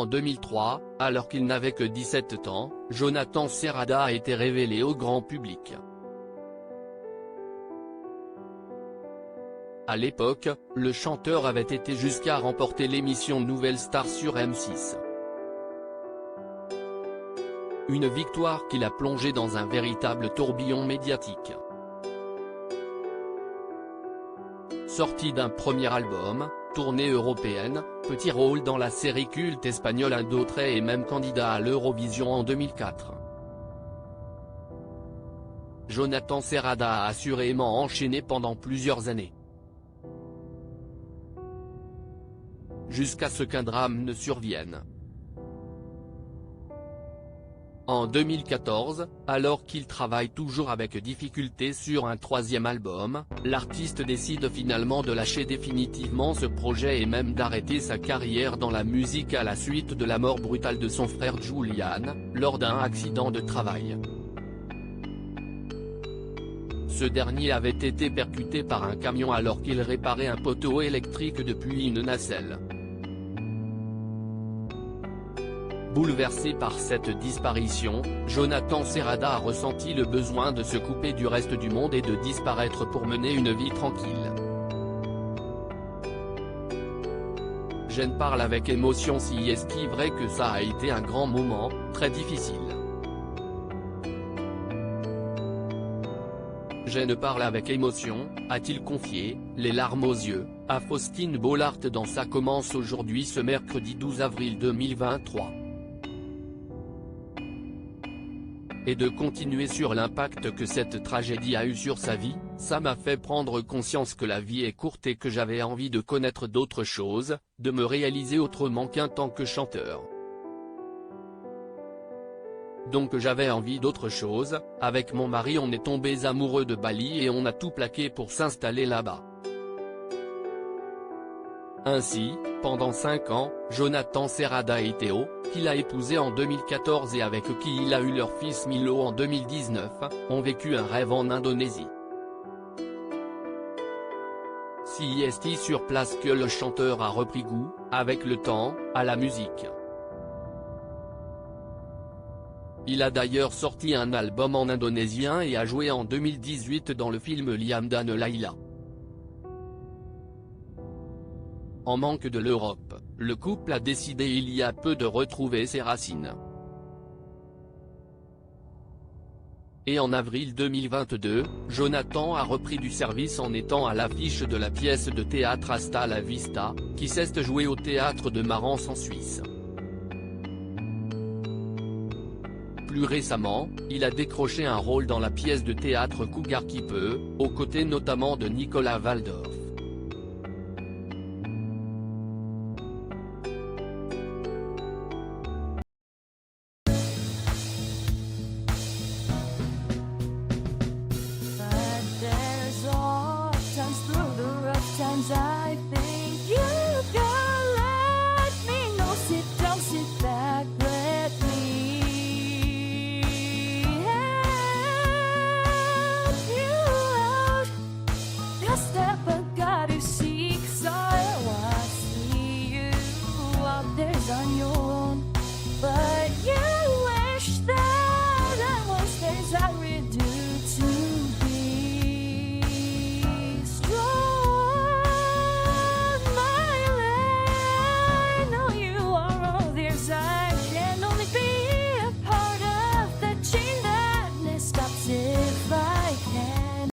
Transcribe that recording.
En 2003, alors qu'il n'avait que 17 ans, Jonathan Serrada a été révélé au grand public. À l'époque, le chanteur avait été jusqu'à remporter l'émission Nouvelle Star sur M6. Une victoire qui l'a plongé dans un véritable tourbillon médiatique. Sortie d'un premier album, tournée européenne, petit rôle dans la série culte espagnole Un D'autre et même candidat à l'Eurovision en 2004. Jonathan Serrada a assurément enchaîné pendant plusieurs années. Jusqu'à ce qu'un drame ne survienne. En 2014, alors qu'il travaille toujours avec difficulté sur un troisième album, l'artiste décide finalement de lâcher définitivement ce projet et même d'arrêter sa carrière dans la musique à la suite de la mort brutale de son frère Julian, lors d'un accident de travail. Ce dernier avait été percuté par un camion alors qu'il réparait un poteau électrique depuis une nacelle. Bouleversé par cette disparition, Jonathan Serrada a ressenti le besoin de se couper du reste du monde et de disparaître pour mener une vie tranquille. J'en parle avec émotion si est-il vrai que ça a été un grand moment, très difficile. J'en parle avec émotion, a-t-il confié, les larmes aux yeux, à Faustine Bollaert dans Ça commence aujourd'hui ce mercredi 12 avril 2023. Et de continuer sur l'impact que cette tragédie a eu sur sa vie, ça m'a fait prendre conscience que la vie est courte et que j'avais envie de connaître d'autres choses, de me réaliser autrement qu'en tant que chanteur. Donc j'avais envie d'autre chose. Avec mon mari on est tombés amoureux de Bali et on a tout plaqué pour s'installer là-bas. Ainsi, pendant 5 ans, Jonathan Serrada et Théo, qu'il a épousé en 2014 et avec qui il a eu leur fils Milo en 2019, ont vécu un rêve en Indonésie. Si est sur place que le chanteur a repris goût, avec le temps, à la musique. Il a d'ailleurs sorti un album en indonésien et a joué en 2018 dans le film Liam Dan Laila. En manque de l'Europe, le couple a décidé il y a peu de retrouver ses racines. Et en avril 2022, Jonathan a repris du service en étant à l'affiche de la pièce de théâtre Hasta la Vista, qui s'est jouée au théâtre de Marans en Suisse. Plus récemment, il a décroché un rôle dans la pièce de théâtre Cougar qui peut, aux côtés notamment de Nicolas Waldorf.